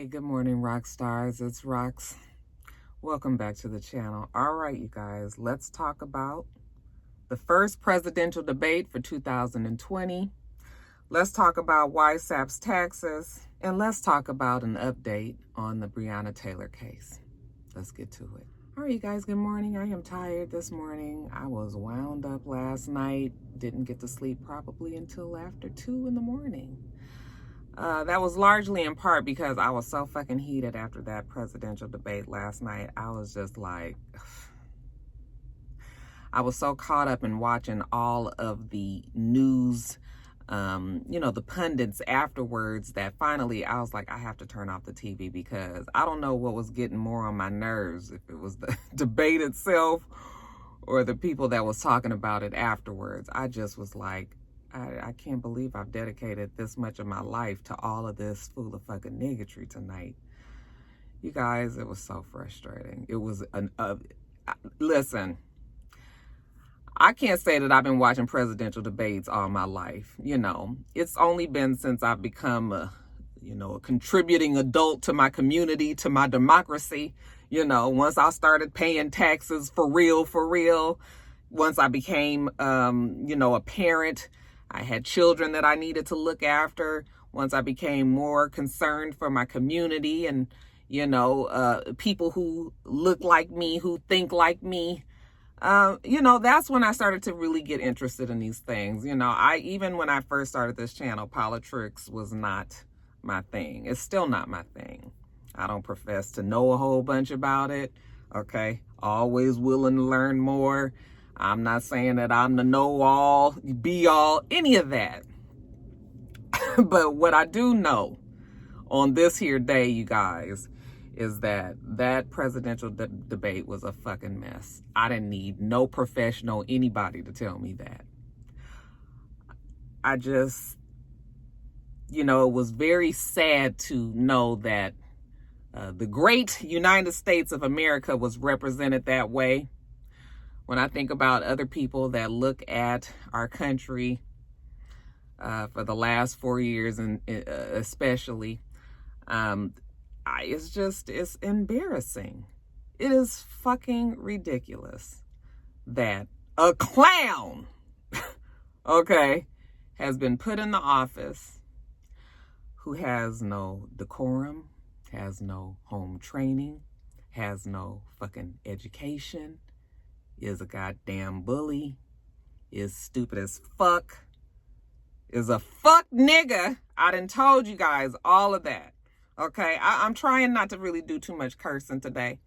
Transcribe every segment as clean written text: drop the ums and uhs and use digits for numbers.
Hey, good morning, rock stars. It's Rox. Welcome back to the channel. All right, you guys, let's talk about the first presidential debate for 2020. Let's talk about WISAP's taxes, and let's talk about an update on the Breonna Taylor case. Let's get to it. All right, you guys, good morning. I am tired this morning. I was wound up last night. Didn't get to sleep probably until after 2 in the morning. That was largely in part because I was so fucking heated after that presidential debate last night. I was just like, I was so caught up in watching all of the news, the pundits afterwards, that finally I was like, I have to turn off the TV because I don't know what was getting more on my nerves, if it was the debate itself or the people that was talking about it afterwards. I just was like, I can't believe I've dedicated this much of my life to all of this full of fucking niggatry tonight. You guys, it was so frustrating. It was listen, I can't say that I've been watching presidential debates all my life. It's only been since I've become a contributing adult to my community, to my democracy. Once I started paying taxes for real, once I became, a parent, I had children that I needed to look after. Once I became more concerned for my community and, people who look like me, who think like me, that's when I started to really get interested in these things. Even when I first started this channel, politics was not my thing. It's still not my thing. I don't profess to know a whole bunch about it. Okay. Always willing to learn more. I'm not saying that I'm the know-all, be-all, any of that. But what I do know on this here day, you guys, is that presidential debate was a fucking mess. I didn't need no professional, anybody to tell me that. I just, it was very sad to know that the great United States of America was represented that way. When I think about other people that look at our country for the last 4 years, and especially, it's embarrassing. It is fucking ridiculous that a clown, okay, has been put in the office who has no decorum, has no home training, has no fucking education, is a goddamn bully, is stupid as fuck, is a fuck nigga. I done told you guys all of that. Okay, I'm trying not to really do too much cursing today,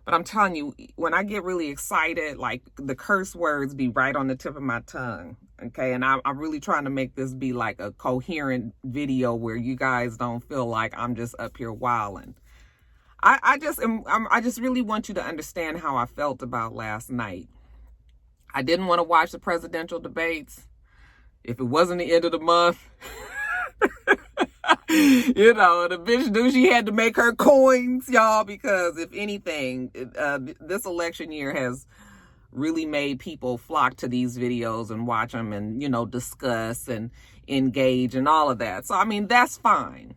but I'm telling you, when I get really excited, like, the curse words be right on the tip of my tongue. Okay, and I'm really trying to make this be like a coherent video where you guys don't feel like I'm just up here wilding. I just really want you to understand how I felt about last night. I didn't want to watch the presidential debates. If it wasn't the end of the month, the bitch knew she had to make her coins, y'all, because if anything, this election year has really made people flock to these videos and watch them and, discuss and engage and all of that. So, I mean, that's fine.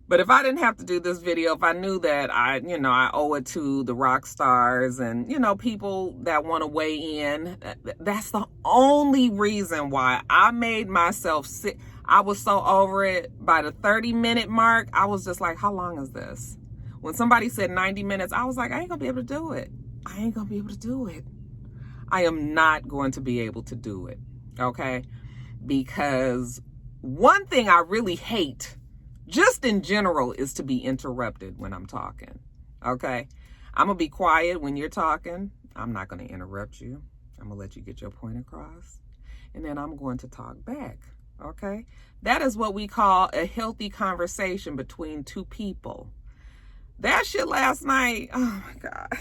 But if I didn't have to do this video, if I knew that I owe it to the rock stars and, people that want to weigh in, that's the only reason why I made myself sit. I was so over it. By the 30-minute mark, I was just like, how long is this? When somebody said 90 minutes, I was like, I ain't gonna be able to do it. I ain't gonna be able to do it. I am not going to be able to do it, okay? Because one thing I really hate, just in general, is to be interrupted when I'm talking, okay? I'm going to be quiet when you're talking. I'm not going to interrupt you. I'm going to let you get your point across. And then I'm going to talk back, okay? That is what we call a healthy conversation between two people. That shit last night, oh my God.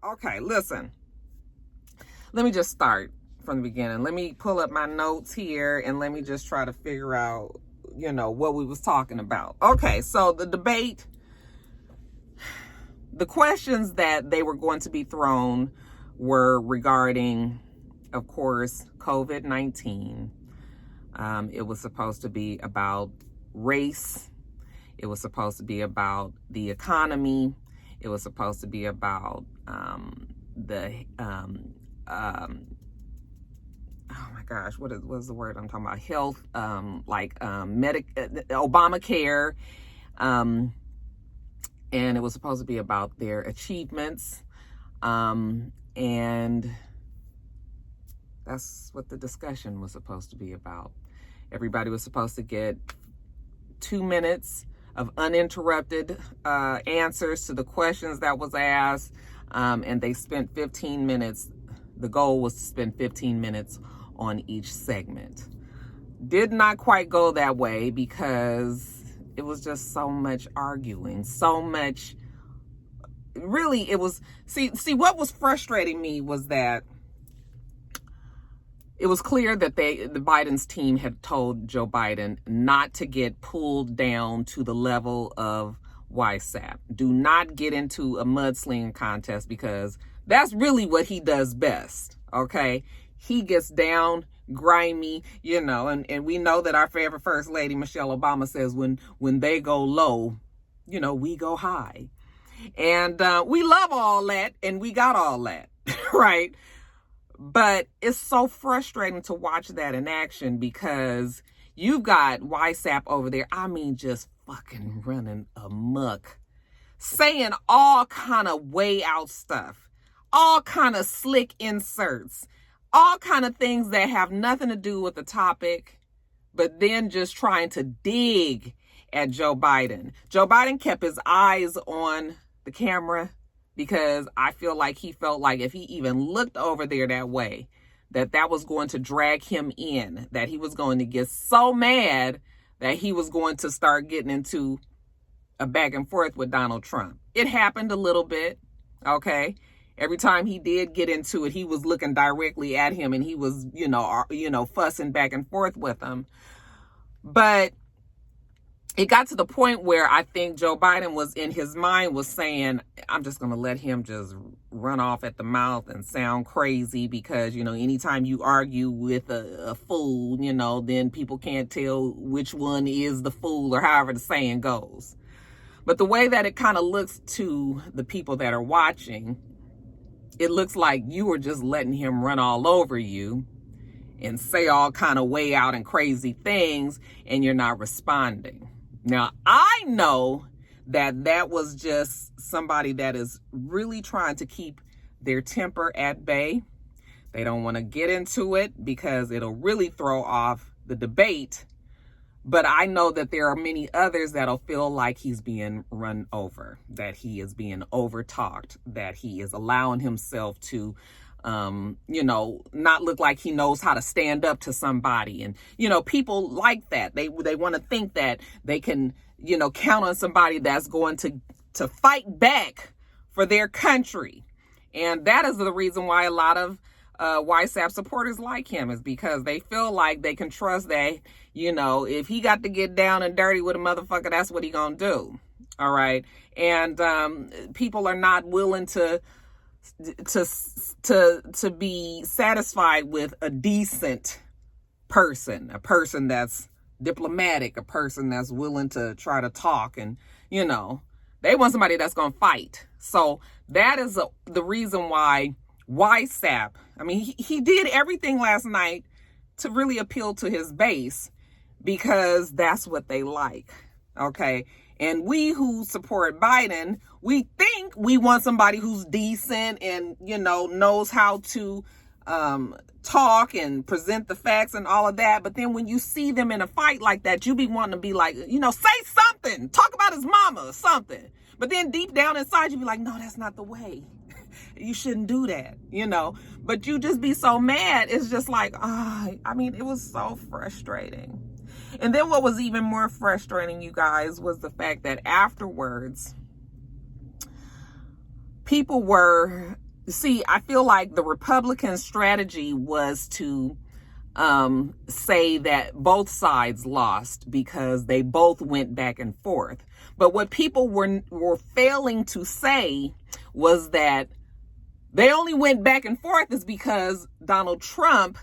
Okay, listen. Let me just start from the beginning. Let me pull up my notes here and let me just try to figure out, what we was talking about. Okay, so the debate, the questions that they were going to be thrown were regarding, of course, COVID-19, It was supposed to be about race. It was supposed to be about the economy. It was supposed to be about oh my gosh, what is the word I'm talking about? Health, Obamacare, and it was supposed to be about their achievements, and that's what the discussion was supposed to be about. Everybody was supposed to get 2 minutes of uninterrupted answers to the questions that was asked, and they spent 15 minutes. The goal was to spend 15 minutes on each segment. Did not quite go that way because it was just so much arguing, so much. Really, it was, see, what was frustrating me was that it was clear that the Biden's team had told Joe Biden not to get pulled down to the level of YSAP. Do not get into a mudslinging contest because that's really what he does best, okay? He gets down, grimy, you know, and we know that our favorite First Lady, Michelle Obama, says when they go low, you know, we go high. And we love all that, and we got all that, right? But it's so frustrating to watch that in action because you've got YSAP over there, I mean, just fucking running amok, saying all kind of way out stuff, all kind of slick inserts, all kind of things that have nothing to do with the topic, but then just trying to dig at Joe Biden. Joe Biden kept his eyes on the camera because I feel like he felt like if he even looked over there that way, that was going to drag him in, that he was going to get so mad that he was going to start getting into a back and forth with Donald Trump. It happened a little bit, okay? Every time he did get into it, he was looking directly at him and he was, you know, fussing back and forth with him. But it got to the point where I think Joe Biden was in his mind was saying, I'm just going to let him just run off at the mouth and sound crazy because, you know, anytime you argue with a fool, you know, then people can't tell which one is the fool or however the saying goes. But the way that it kind of looks to the people that are watching, it looks like you were just letting him run all over you and say all kind of way out and crazy things, and you're not responding. Now, I know that was just somebody that is really trying to keep their temper at bay. They don't want to get into it because it'll really throw off the debate. But I know that there are many others that'll feel like he's being run over, that he is being over-talked, that he is allowing himself to, you know, not look like he knows how to stand up to somebody. And, you know, people like that. They want to think that they can, you know, count on somebody that's going to fight back for their country. And that is the reason why a lot of YSAP supporters like him, is because they feel like they can trust that, you know, if he got to get down and dirty with a motherfucker, that's what he gonna do. All right. And people are not willing to be satisfied with a decent person, a person that's diplomatic, a person that's willing to try to talk, and, you know, they want somebody that's gonna fight. So that is the reason why YSAP, I mean, he did everything last night to really appeal to his base because that's what they like, okay? And we who support Biden, we think we want somebody who's decent and, you know, knows how to talk and present the facts and all of that. But then when you see them in a fight like that, you be wanting to be like, you know, say something, talk about his mama or something. But then deep down inside, you be like, no, that's not the way. You shouldn't do that, you know, but you just be so mad. It's just like, I mean, it was so frustrating. And then what was even more frustrating, you guys, was the fact that afterwards, people were, see, I feel like the Republican strategy was to say that both sides lost because they both went back and forth. But what people were failing to say was that they only went back and forth is because Donald Trump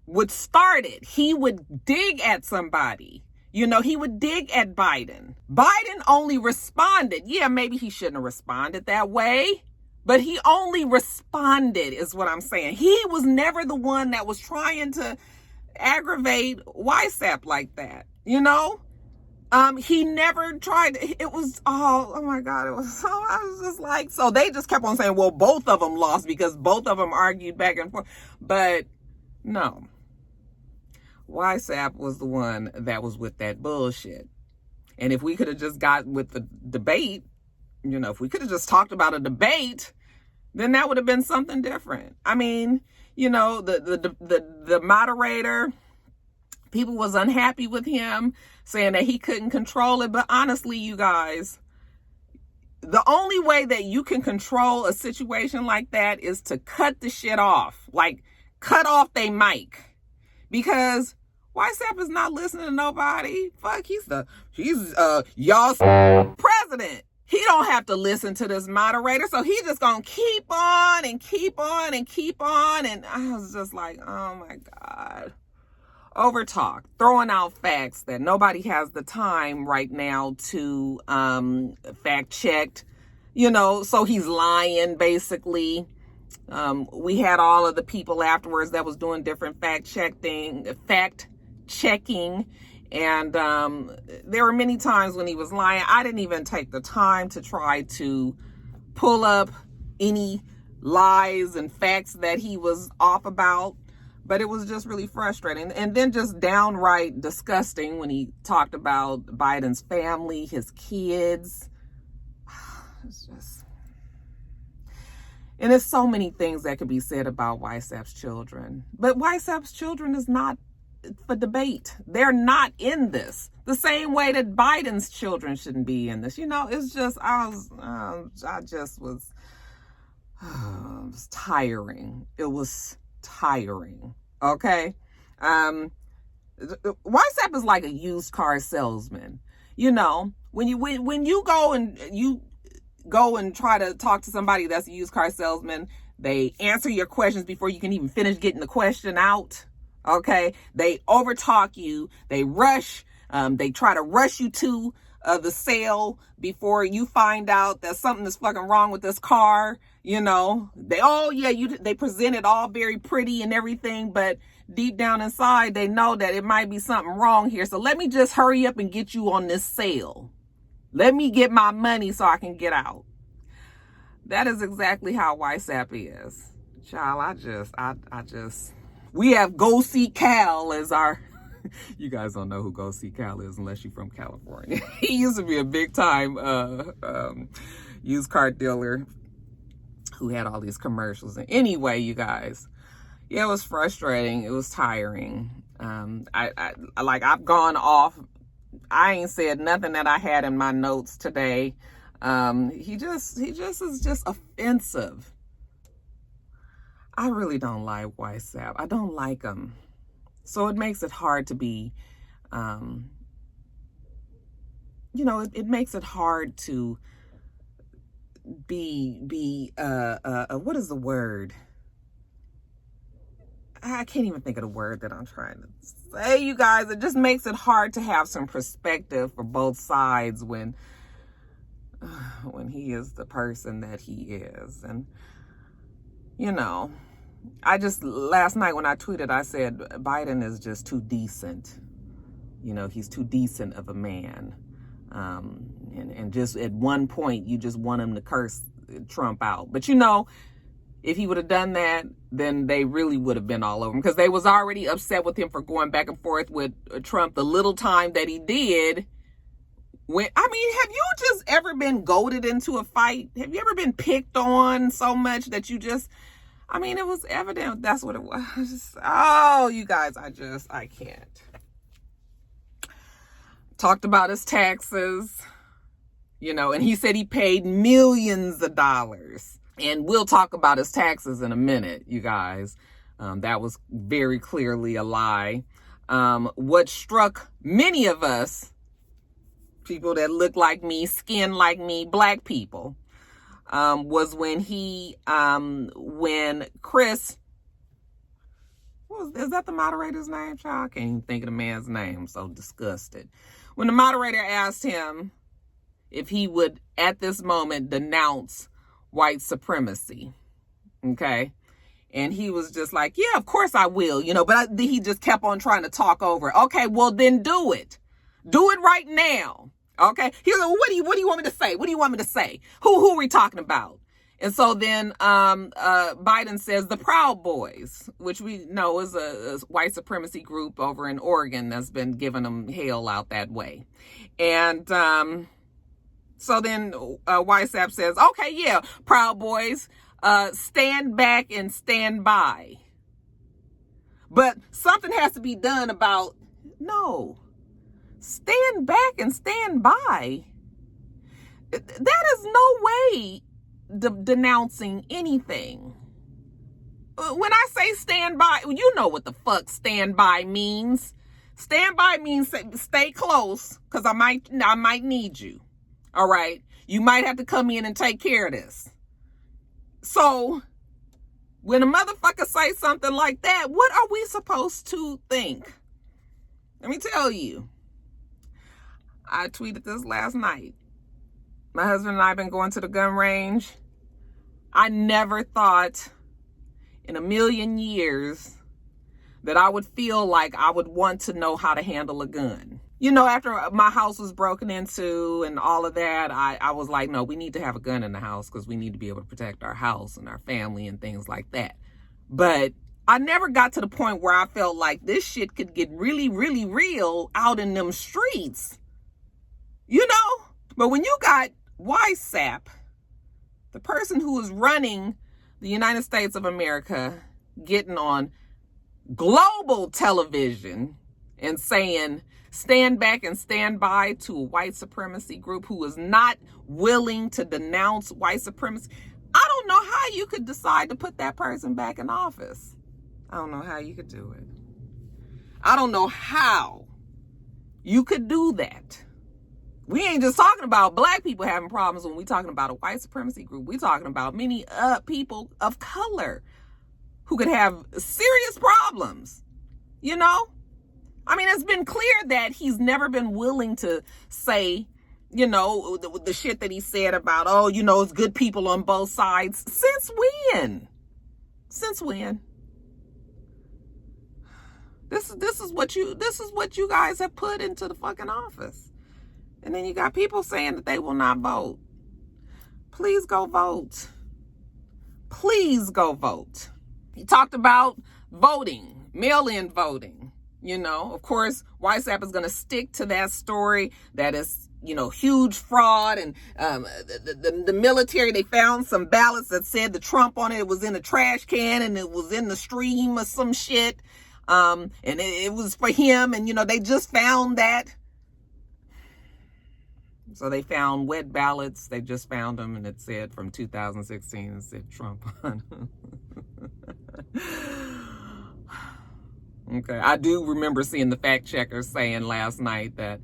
would start it. He would dig at somebody. You know, he would dig at Biden. Biden only responded. Yeah, maybe he shouldn't have responded that way, but he only responded is what I'm saying. He was never the one that was trying to aggravate YSAP like that, you know? He never tried. It was, oh my God, it was so, I was just like, so they just kept on saying, well, both of them lost because both of them argued back and forth. But no, YSAP was the one that was with that bullshit. And if we could have just got with the debate, you know, if we could have just talked about a debate, then that would have been something different. I mean, you know, the moderator, people was unhappy with him, saying that he couldn't control it. But honestly, you guys, the only way that you can control a situation like that is to cut the shit off. Like, cut off they mic. Because YSAP is not listening to nobody. Fuck, he's y'all's president. He don't have to listen to this moderator. So he just gonna keep on and keep on and keep on. And I was just like, oh my God. Over talk, throwing out facts that nobody has the time right now to fact check, you know, so he's lying basically. We had all of the people afterwards that was doing different fact checking, and there were many times when he was lying. I didn't even take the time to try to pull up any lies and facts that he was off about. But it was just really frustrating. And then just downright disgusting when he talked about Biden's family, his kids. It's just... And there's so many things that could be said about YSAP's children. But YSAP's children is not for debate. They're not in this. The same way that Biden's children shouldn't be in this. You know, it's just, it was tiring. It was tiring. Okay. YSAP is like a used car salesman. You know, when you go and try to talk to somebody that's a used car salesman, they answer your questions before you can even finish getting the question out. Okay. They overtalk you. They rush. They try to rush you to the sale before you find out that something is fucking wrong with this car. You know, they present it all very pretty and everything, but deep down inside, they know that it might be something wrong here. So let me just hurry up and get you on this sale. Let me get my money so I can get out. That is exactly how YSAP is. Child, we have Go See Cal as our, you guys don't know who Go See Cal is unless you're from California. He used to be a big time used car dealer who had all these commercials. And anyway, you guys, yeah, it was frustrating. It was tiring. I've gone off. I ain't said nothing that I had in my notes today. He just is just offensive. I really don't like YSAP. I don't like him. So it makes it hard to be, it makes it hard to be what is the word? I can't even think of the word that I'm trying to say, you guys. It just makes it hard to have some perspective for both sides when he is the person that he is. And, you know, last night when I tweeted, I said, Biden is just too decent. You know, he's too decent of a man. And just at one point, you just want him to curse Trump out. But, you know, if he would have done that, then they really would have been all over him, because they was already upset with him for going back and forth with Trump the little time that he did. Have you just ever been goaded into a fight? Have you ever been picked on so much that you just, it was evident that's what it was. Oh, you guys, I can't. Talked about his taxes, and he said he paid millions of dollars. And we'll talk about his taxes in a minute, you guys. That was very clearly a lie. What struck many of us, people that look like me, skin like me, black people, was when Chris, Is that the moderator's name, child? I can't even think of the man's name. I'm so disgusted. When the moderator asked him if he would, at this moment, denounce white supremacy, okay? And he was just like, yeah, of course I will, but he just kept on trying to talk over. Okay, well, then do it. Do it right now, okay? He was like, well, what do you want me to say? What do you want me to say? Who are we talking about? And so then Biden says the Proud Boys, which we know is a white supremacy group over in Oregon that's been giving them hell out that way. And so then YSAP says, okay, yeah, Proud Boys, stand back and stand by. But something has to be done about, no, stand back and stand by. That is no way denouncing anything. When I say stand by, you know what the fuck stand by means. Stand by means stay close, because I might need you. All right? You might have to come in and take care of this. So when a motherfucker say something like that, what are we supposed to think? Let me tell you. I tweeted this last night. My husband and I have been going to the gun range. I never thought in a million years that I would feel like I would want to know how to handle a gun. After my house was broken into and all of that, I was like, no, we need to have a gun in the house because we need to be able to protect our house and our family and things like that. But I never got to the point where I felt like this shit could get really, really real out in them streets. But when you got YSAP, the person who is running the United States of America, getting on global television and saying, stand back and stand by to a white supremacy group who is not willing to denounce white supremacy. I don't know how you could decide to put that person back in office. I don't know how you could do it. I don't know how you could do that. We ain't just talking about black people having problems when we talking about a white supremacy group. We talking about many people of color who could have serious problems, I mean, it's been clear that he's never been willing to say, the shit that he said about, it's good people on both sides. Since when? Since when? This is what you guys have put into the fucking office. And then you got people saying that they will not vote. Please go vote. Please go vote. He talked about voting, mail-in voting. Of course, YSAP is going to stick to that story that is, huge fraud. And the military, they found some ballots that said the Trump on it. It was in a trash can and it was in the stream or some shit. And it was for him. And, they just found that. So they found wet ballots. They just found them, and it said from 2016, it said Trump on them. Okay, I do remember seeing the fact checkers saying last night that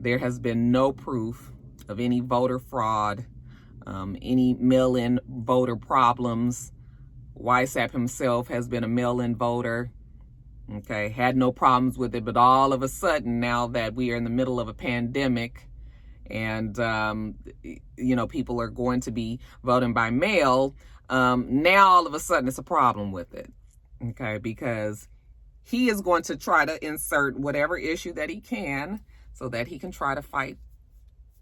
there has been no proof of any voter fraud, any mail-in voter problems. YSAP himself has been a mail-in voter. Okay, had no problems with it, but all of a sudden, now that we are in the middle of a pandemic, and, people are going to be voting by mail. Now, all of a sudden, it's a problem with it. Okay, because he is going to try to insert whatever issue that he can so that he can try to fight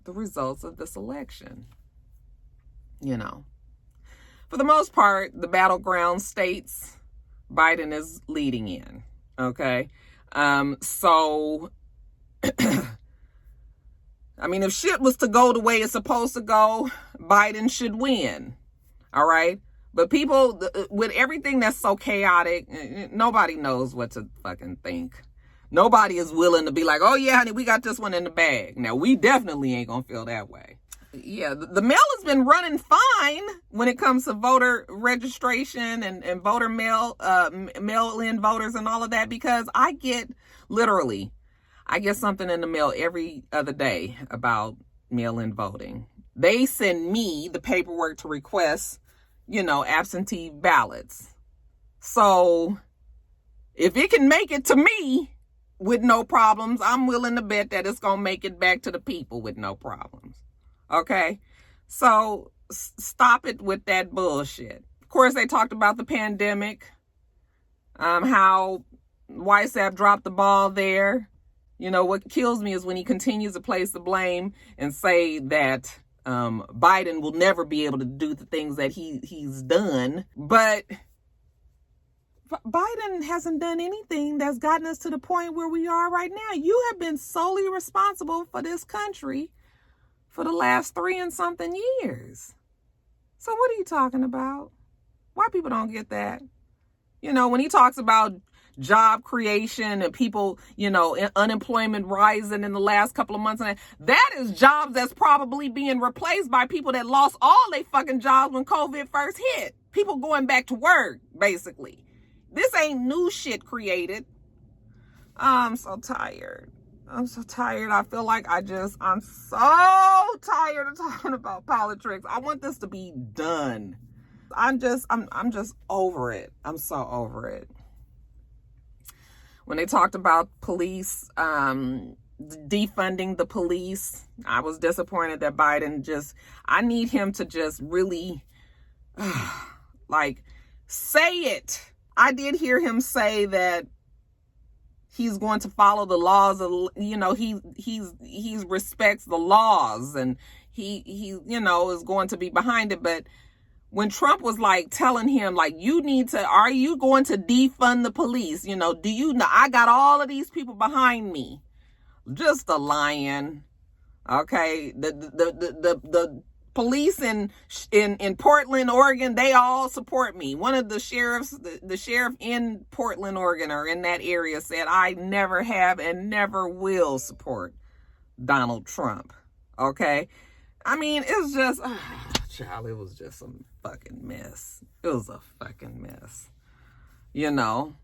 the results of this election. For the most part, the battleground states, Biden is leading in. Okay, so... I mean, if shit was to go the way it's supposed to go, Biden should win. All right? But people, with everything that's so chaotic, nobody knows what to fucking think. Nobody is willing to be like, oh, yeah, honey, we got this one in the bag. Now, we definitely ain't going to feel that way. Yeah, the mail has been running fine when it comes to voter registration and voter mail-in voters and all of that, because I get something in the mail every other day about mail-in voting. They send me the paperwork to request, absentee ballots. So If it can make it to me with no problems, I'm willing to bet that it's going to make it back to the people with no problems. Okay? So stop it with that bullshit. Of course, they talked about the pandemic, how YSAP dropped the ball there. You know, what kills me is when he continues to place the blame and say that Biden will never be able to do the things that he's done. But Biden hasn't done anything that's gotten us to the point where we are right now. You have been solely responsible for this country for the last 3 and something years. So what are you talking about? Why people don't get that? You know, when he talks about job creation and people, you know, unemployment rising in the last couple of months, and that is jobs that's probably being replaced by people that lost all their fucking jobs when COVID first hit. People going back to work, basically. This ain't new shit created. I'm so tired. I'm so tired. I feel like I'm so tired of talking about politics. I want this to be done. I'm just over it. I'm so over it. When they talked about police, defunding the police, I was disappointed that Biden I need him to just really, like, say it. I did hear him say that he's going to follow the laws of, you know, he respects the laws, and he you know, is going to be behind it. But when Trump was like telling him, like, are you going to defund the police? You know, do you know I got all of these people behind me? Just a lion. Okay. The police in Portland, Oregon, they all support me. One of the sheriffs, the sheriff in Portland, Oregon, or in that area, said, I never have and never will support Donald Trump. Okay. I mean, it's just, child, it was just some fucking mess. It was a fucking mess, you know.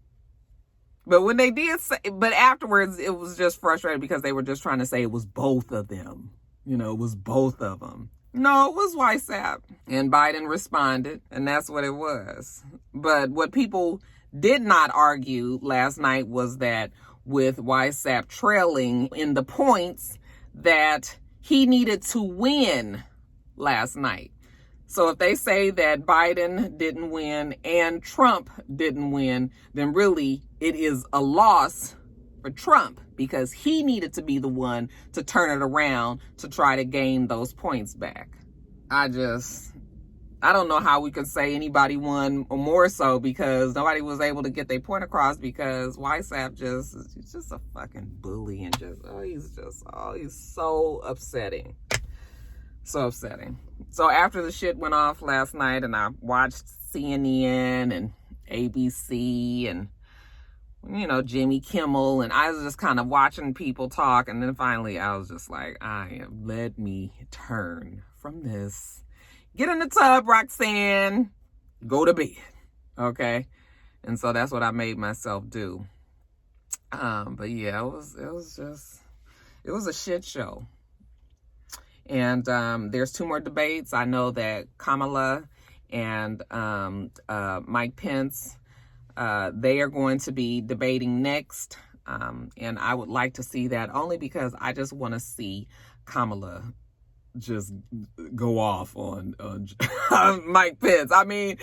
But when they did say, but afterwards, it was just frustrating because they were just trying to say it was both of them. You know, it was both of them. No, it was YSAP. And Biden responded, and that's what it was. But what people did not argue last night was that with YSAP trailing in the points, that he needed to win last night. So if they say that Biden didn't win and Trump didn't win, then really it is a loss for Trump, because he needed to be the one to turn it around to try to gain those points back. I don't know how we could say anybody won, or more so because nobody was able to get their point across, because YSAP he's just a fucking bully, and he's so upsetting. So upsetting. So after the shit went off last night, and I watched CNN and ABC and, you know, Jimmy Kimmel, and I was just kind of watching people talk, and then finally I was just like, let me turn from this. Get in the tub, Roxanne. Go to bed. Okay? And so that's what I made myself do. But yeah, it was a shit show. And there's 2 more debates. I know that Kamala and Mike Pence, they are going to be debating next. And I would like to see that, only because I just want to see Kamala just go off on Mike Pence. I mean,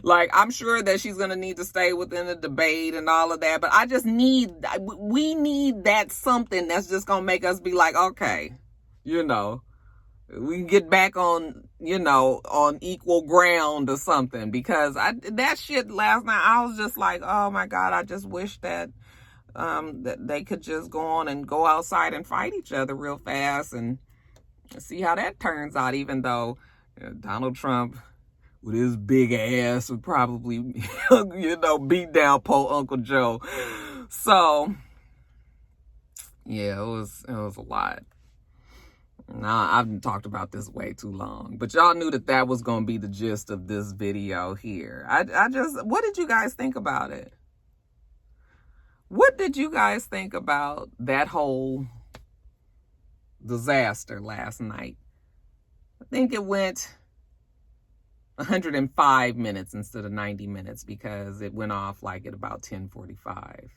like, I'm sure that she's going to need to stay within the debate and all of that. But we need that something that's just going to make us be like, okay, you know, we can get back on, you know, on equal ground or something. Because that shit last night, I was just like, oh my God, I just wish that that they could just go on and go outside and fight each other real fast and see how that turns out. Even though Donald Trump with his big ass would probably, you know, beat down poor Uncle Joe. So yeah, it was a lot. Nah, I've talked about this way too long, but y'all knew that was going to be the gist of this video here. What did you guys think about it? What did you guys think about that whole disaster last night? I think it went 105 minutes instead of 90 minutes because it went off like at about 10:45.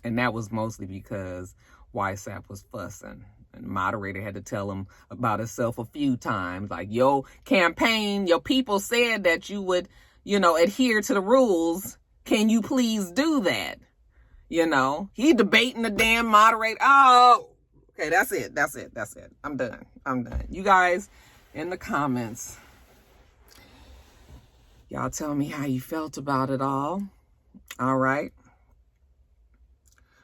And that was mostly because YSAP was fussing. And the moderator had to tell him about himself a few times. Like, your campaign, your people said that you would, adhere to the rules. Can you please do that? He debating the damn moderator. Oh, okay, that's it. I'm done. You guys, in the comments, y'all tell me how you felt about it all. All right.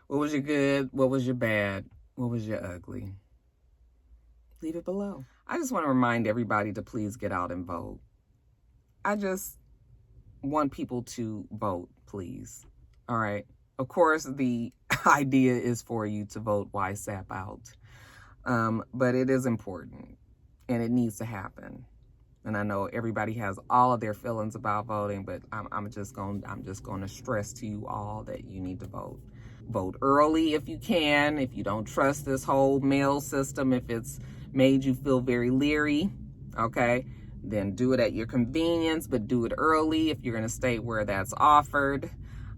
What was your good? What was your bad? What was your ugly? Leave it below. I just want to remind everybody to please get out and vote. I just want people to vote, please. All right. Of course, the idea is for you to vote YSAP out. But it is important and it needs to happen. And I know everybody has all of their feelings about voting, but I'm just going to stress to you all that you need to vote. Vote early if you can. If you don't trust this whole mail system, if it's made you feel very leery, okay, then do it at your convenience, but do it early if you're in a state where that's offered.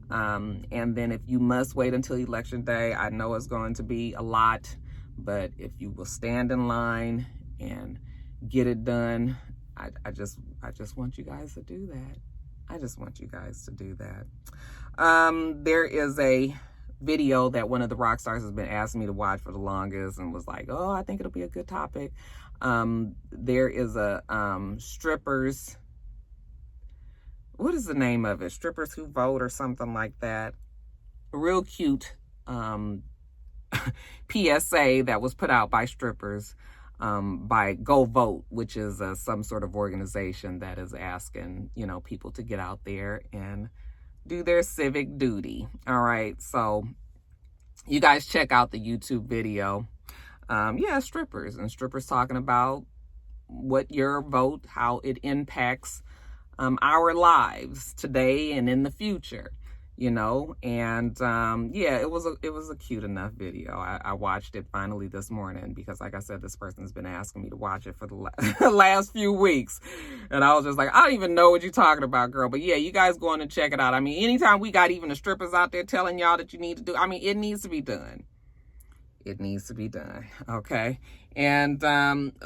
And then if you must wait until election day, I know it's going to be a lot, but if you will stand in line and get it done, I just want you guys to do that. I just want you guys to do that. There is a video that one of the rock stars has been asking me to watch for the longest and was like, oh, I think it'll be a good topic. There is a strippers, what is the name of it? Strippers Who Vote or something like that. A real cute PSA that was put out by strippers by Go Vote, which is some sort of organization that is asking, people to get out there and do their civic duty. All right. So you guys check out the YouTube video. Strippers talking about what your vote, how it impacts our lives today and in the future, and it was a cute enough video. I watched it finally this morning because, like I said, this person's been asking me to watch it for the last few weeks, and I was just like, I don't even know what you're talking about, girl. But yeah, you guys go on and check it out. I mean, anytime we got even the strippers out there telling y'all that you need to do, it needs to be done. It needs to be done, okay? And,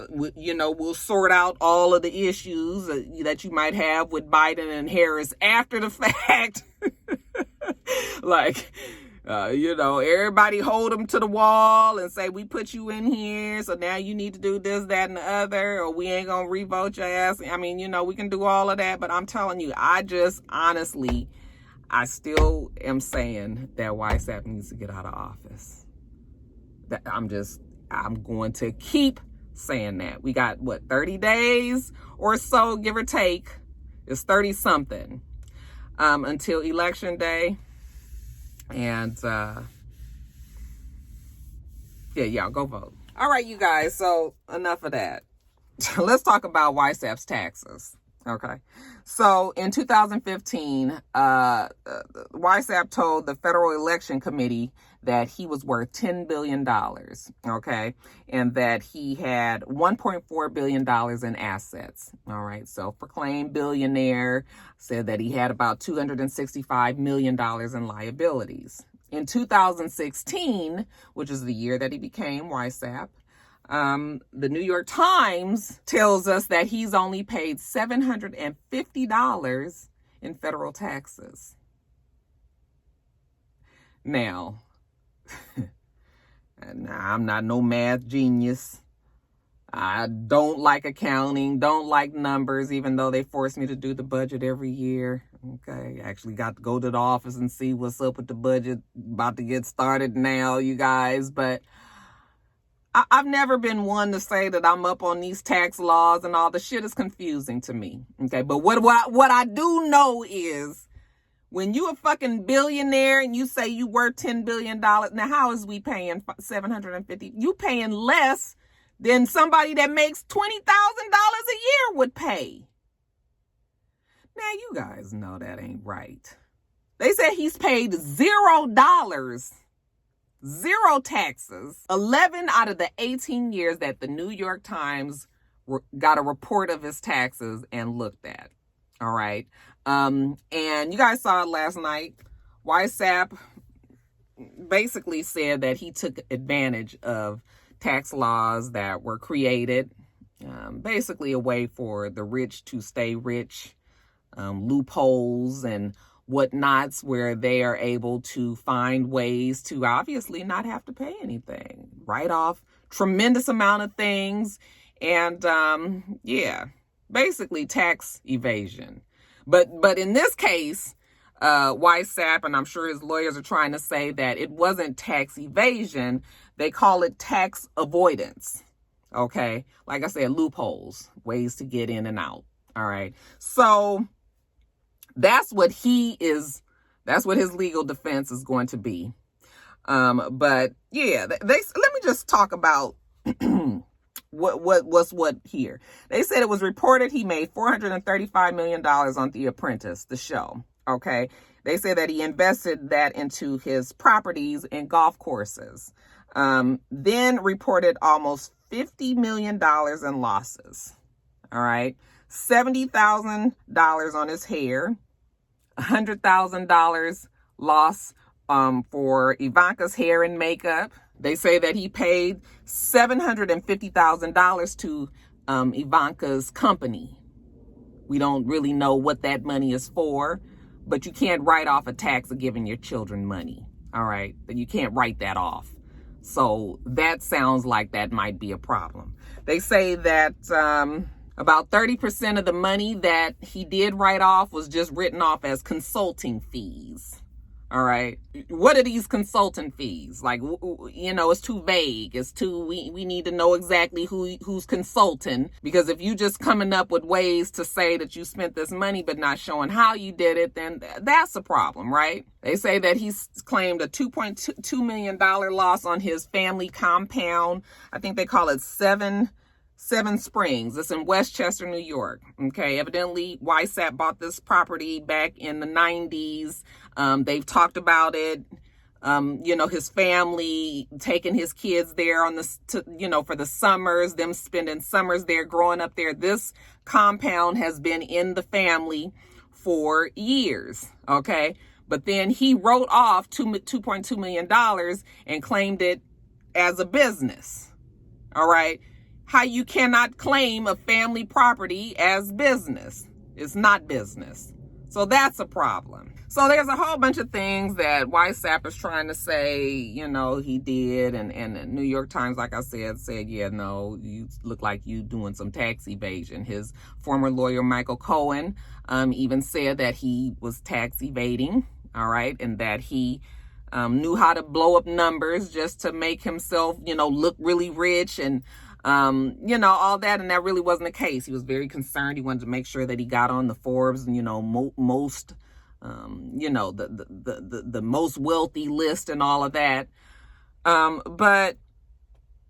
we'll sort out all of the issues that you might have with Biden and Harris after the fact. Like, everybody hold them to the wall and say, we put you in here, so now you need to do this, that, and the other, or we ain't going to revote your ass. We can do all of that, but I'm telling you, I still am saying that YSAP needs to get out of office. I'm going to keep saying that. We got, 30 days or so, give or take. It's 30 something until election day. And y'all go vote. All right, you guys. So enough of that. Let's talk about YSAP's taxes. Okay. So in 2015, YSAP told the Federal Election Committee that he was worth $10 billion, okay, and that he had $1.4 billion in assets, all right. Self-proclaimed billionaire, said that he had about $265 million in liabilities. In 2016, which is the year that he became YSAP, the New York Times tells us that he's only paid $750 in federal taxes. Now, I'm not no math genius. I don't like accounting, don't like numbers, even though they force me to do the budget every year. Okay, actually got to go to the office and see what's up with the budget. About to get started now, you guys, but I've never been one to say that I'm up on these tax laws and all the shit is confusing to me. Okay, but what I do know is when you a fucking billionaire and you say you worth $10 billion, now how is we paying $750? You paying less than somebody that makes $20,000 a year would pay. Now you guys know that ain't right. They said he's paid $0. Zero taxes, 11 out of the 18 years that the New York Times got a report of his taxes and looked at. All right. And you guys saw it last night. YSAP basically said that he took advantage of tax laws that were created, basically a way for the rich to stay rich, loopholes and whatnots where they are able to find ways to obviously not have to pay anything, write off tremendous amount of things, and yeah, basically tax evasion. But in this case, YSAP, and I'm sure his lawyers are trying to say that it wasn't tax evasion. They call it tax avoidance. Okay. Like I said, loopholes, ways to get in and out. All right. So that's what that's what his legal defense is going to be. But yeah, let me just talk about what here. They said it was reported he made $435 million on The Apprentice, the show. Okay. They say that he invested that into his properties and golf courses. Then reported almost $50 million in losses. All right. $70,000 on his hair, $100,000 loss for Ivanka's hair and makeup. They say that he paid $750,000 to Ivanka's company. We don't really know what that money is for, but you can't write off a tax of giving your children money. All right. You can't write that off. So that sounds like that might be a problem. They say that about 30% of the money that he did write off was just written off as consulting fees. All right. What are these consultant fees? Like, you know, it's too vague. It's too, we need to know exactly who's consulting, because if you just coming up with ways to say that you spent this money, but not showing how you did it, then that's a problem, right? They say that he's claimed a $2.2 million loss on his family compound. I think they call it Seven Springs. It's in Westchester, New York. Okay. Evidently, YSAP bought this property back in the 90s. They've talked about it. You know, his family taking his kids there for the summers, them spending summers there, growing up there. This compound has been in the family for years. Okay. But then he wrote off $2.2 million and claimed it as a business. All right. How you cannot claim a family property as business. It's not business. So that's a problem. So there's a whole bunch of things that YSAP is trying to say, you know, he did. And the New York Times, like I said, yeah, no, you look like you doing some tax evasion. His former lawyer, Michael Cohen, even said that he was tax evading. All right. And that he knew how to blow up numbers just to make himself, you know, look really rich and you know, all that. And that really wasn't the case. He was very concerned. He wanted to make sure that he got on the Forbes, you know, most, you know, the most wealthy list and all of that. But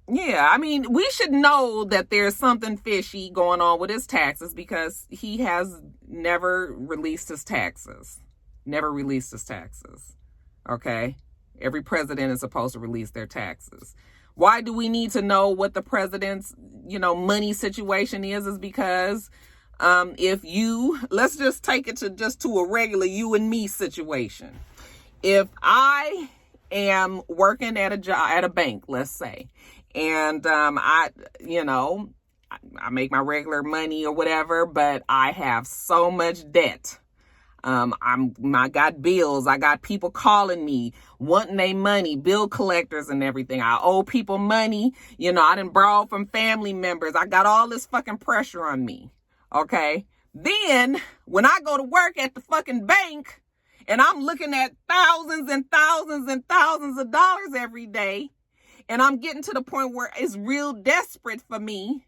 yeah, I mean, we should know that there's something fishy going on with his taxes, because he has never released his taxes. Okay. Every president is supposed to release their taxes. Why do we need to know what the president's, you know, money situation is because if let's just take it to a regular you and me situation. If I am working at a job, at a bank, let's say, and I make my regular money or whatever, but I have so much debt. I got bills. I got people calling me, wanting their money, bill collectors and everything. I owe people money. You know, I done borrowed from family members. I got all this fucking pressure on me. Okay. Then when I go to work at the fucking bank and I'm looking at thousands and thousands and thousands of dollars every day, and I'm getting to the point where it's real desperate for me,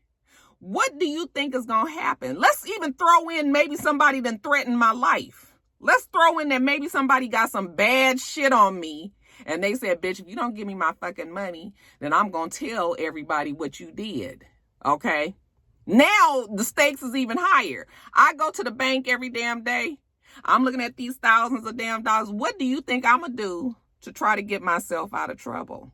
what do you think is going to happen? Let's even throw in maybe somebody done threatened my life. Let's throw in that maybe somebody got some bad shit on me and they said, bitch, if you don't give me my fucking money, then I'm going to tell everybody what you did. Okay. Now the stakes is even higher. I go to the bank every damn day. I'm looking at these thousands of damn dollars. What do you think I'm going to do to try to get myself out of trouble?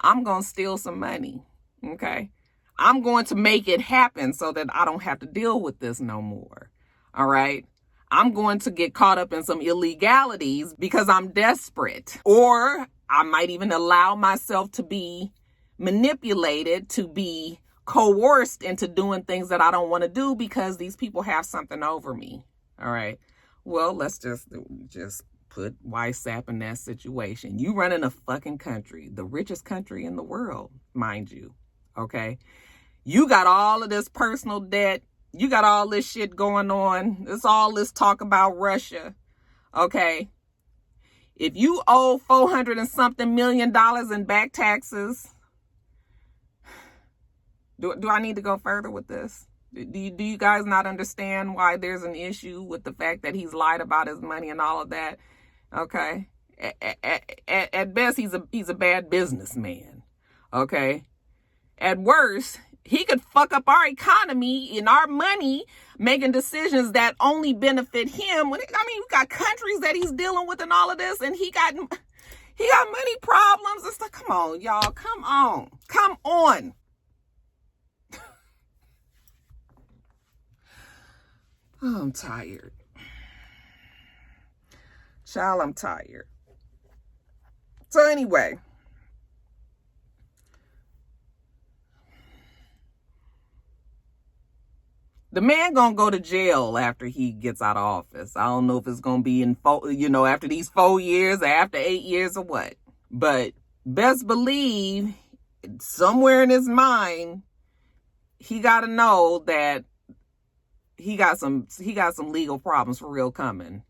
I'm going to steal some money. Okay. I'm going to make it happen so that I don't have to deal with this no more. All right. I'm going to get caught up in some illegalities because I'm desperate. Or I might even allow myself to be manipulated, to be coerced into doing things that I don't want to do because these people have something over me. All right. Well, let's just put WISAP in that situation. You running a fucking country, the richest country in the world, mind you. Okay. You got all of this personal debt. You got all this shit going on. It's all this talk about Russia. Okay. If you owe $400 and something million in back taxes, do I need to go further with this? Do you guys not understand why there's an issue with the fact that he's lied about his money and all of that? Okay. At best, he's a bad businessman. Okay. At worst, he could fuck up our economy and our money, making decisions that only benefit him. We got countries that he's dealing with and all of this, and he got money problems. It's like, come on, y'all. Come on. Oh, I'm tired. Child, I'm tired. So anyway, the man gonna go to jail after he gets out of office. I don't know if it's gonna be after these 4 years or after 8 years or what. But best believe somewhere in his mind, he gotta know that he got some legal problems for real coming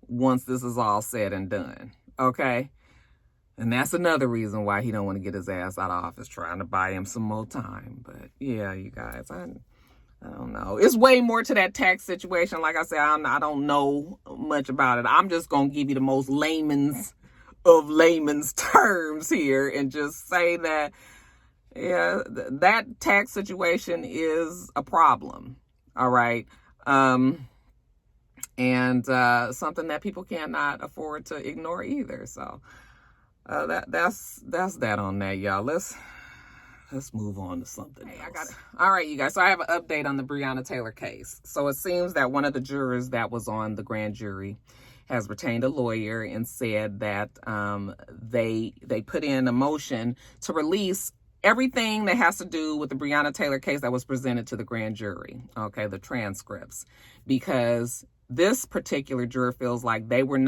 once this is all said and done. Okay? And that's another reason why he don't want to get his ass out of office, trying to buy him some more time. But yeah, you guys, I don't know. It's way more to that tax situation. Like I said, I don't know much about it. I'm just going to give you the most layman's terms here and just say that, yeah, that tax situation is a problem. All right. And something that people cannot afford to ignore either. So that's that on that, y'all. Let's move on to something else. All right, you guys. So I have an update on the Breonna Taylor case. So it seems that one of the jurors that was on the grand jury has retained a lawyer and said that they put in a motion to release everything that has to do with the Breonna Taylor case that was presented to the grand jury. Okay, the transcripts, because this particular juror feels like they were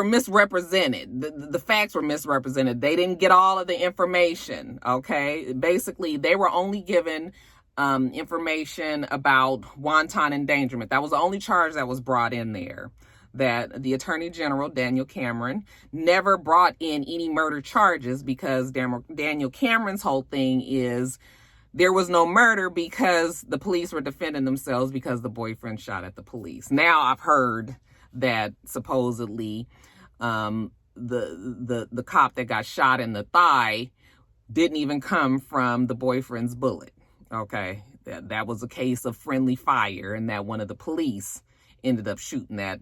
misrepresented. The facts were misrepresented. They didn't get all of the information. Okay. Basically, they were only given information about wanton endangerment. That was the only charge that was brought in there. That the Attorney General, Daniel Cameron, never brought in any murder charges because Daniel Cameron's whole thing is there was no murder because the police were defending themselves because the boyfriend shot at the police. Now I've heard that supposedly the cop that got shot in the thigh didn't even come from the boyfriend's bullet. Okay, that was a case of friendly fire, and that one of the police ended up shooting that,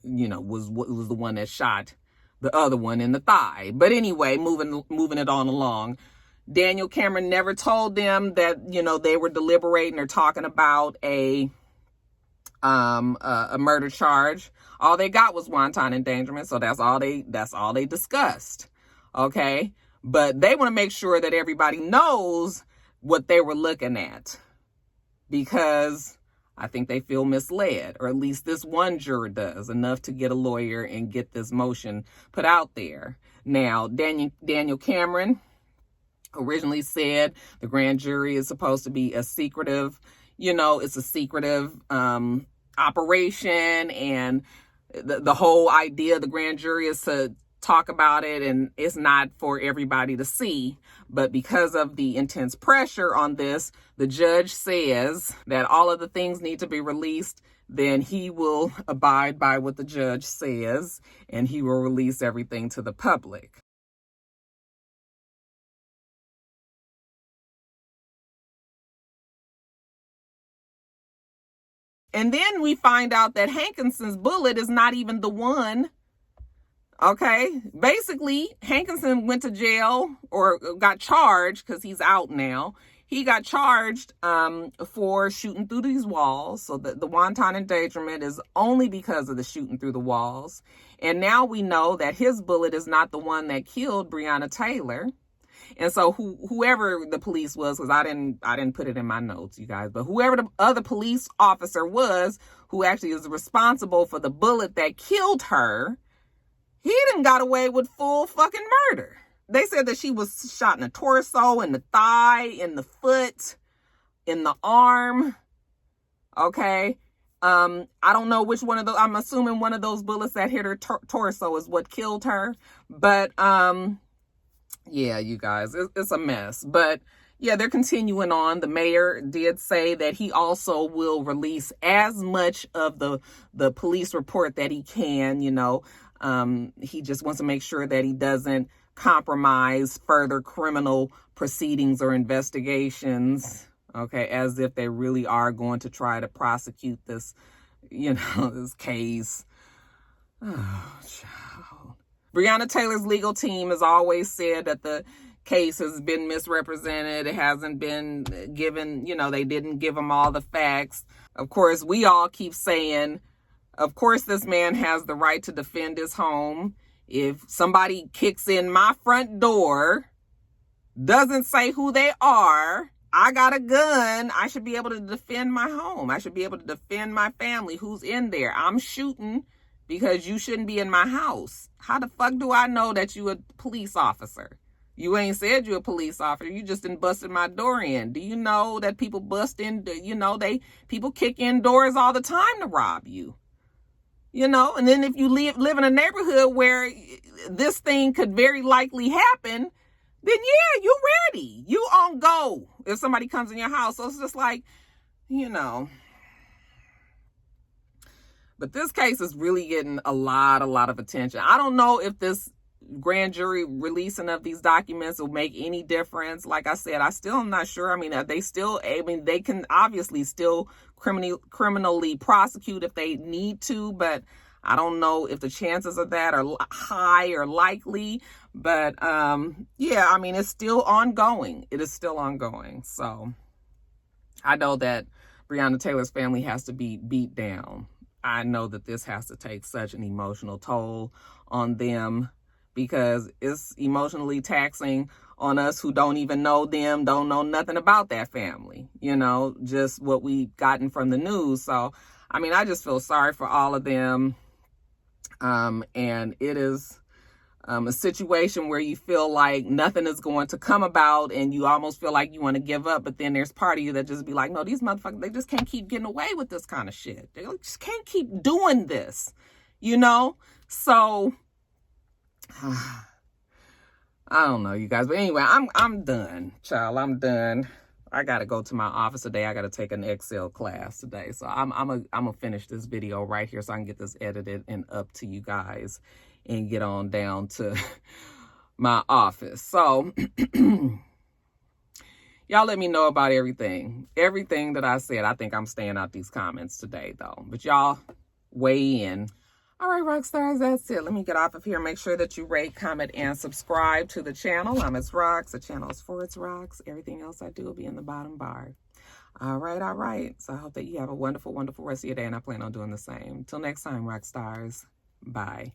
was the one that shot the other one in the thigh. But anyway, moving it on along. Daniel Cameron never told them that, they were deliberating or talking about a murder charge. All they got was wanton endangerment, so that's all they discussed. Okay? But they want to make sure that everybody knows what they were looking at, because I think they feel misled, or at least this one juror does, enough to get a lawyer and get this motion put out there. Now, Daniel Cameron originally said the grand jury is supposed to be a secretive, it's a secretive operation, and the whole idea of the grand jury is to talk about it and it's not for everybody to see. But because of the intense pressure on this, the judge says that all of the things need to be released. Then he will abide by what the judge says and he will release everything to the public. And then we find out that Hankinson's bullet is not even the one, Okay, basically, Hankinson went to jail or got charged because he's out now. He got charged for shooting through these walls. So the wanton endangerment is only because of the shooting through the walls. And now we know that his bullet is not the one that killed Breonna Taylor. And so whoever the police was, because I didn't put it in my notes, you guys, but whoever the other police officer was who actually is responsible for the bullet that killed her, he done got away with full fucking murder. They said that she was shot in the torso, in the thigh, in the foot, in the arm. Okay. I don't know which one of those. I'm assuming one of those bullets that hit her torso is what killed her. But yeah, you guys, it's a mess. But yeah, they're continuing on. The mayor did say that he also will release as much of the police report that he can, you know. He just wants to make sure that he doesn't compromise further criminal proceedings or investigations, okay, as if they really are going to try to prosecute this, you know, this case. Oh, child. Breonna Taylor's legal team has always said that the case has been misrepresented. It hasn't been given, you know, they didn't give them all the facts. Of course, we all keep saying, of course, this man has the right to defend his home. If somebody kicks in my front door, doesn't say who they are, I got a gun, I should be able to defend my home. I should be able to defend my family who's in there. I'm shooting because you shouldn't be in my house. How the fuck do I know that you a police officer? You ain't said you a police officer. You just done busted my door in. Do you know that people bust in, you know, people kick in doors all the time to rob you? You know, and then if you live in a neighborhood where this thing could very likely happen, then yeah, you ready. You on go if somebody comes in your house. So it's just like, you know. But this case is really getting a lot of attention. I don't know if this grand jury releasing of these documents will make any difference. Like I said, I still am not sure. I mean, they can obviously still criminally prosecute if they need to, but I don't know if the chances of that are high or likely. But yeah, I mean, it's still ongoing. It is still ongoing. So I know that Breonna Taylor's family has to be beat down. I know that this has to take such an emotional toll on them, because it's emotionally taxing on us who don't even know them, don't know nothing about that family, you know, just what we've gotten from the news. So, I mean, I just feel sorry for all of them. And it is a situation where you feel like nothing is going to come about and you almost feel like you want to give up. But then there's part of you that just be like, no, these motherfuckers, they just can't keep getting away with this kind of shit. They just can't keep doing this, you know? So I don't know, you guys. But anyway, I'm done, child. I'm done. I got to go to my office today. I got to take an Excel class today. So I'm going to finish this video right here so I can get this edited and up to you guys and get on down to my office. So y'all let me know about everything. Everything that I said. I think I'm staying out these comments today, though. But y'all weigh in. All right, rock stars, that's it. Let me get off of here. Make sure that you rate, comment, and subscribe to the channel. I'm It's Rox. The channel is for It's Rox. Everything else I do will be in the bottom bar. All right. So I hope that you have a wonderful, wonderful rest of your day, and I plan on doing the same. Till next time, rock stars. Bye.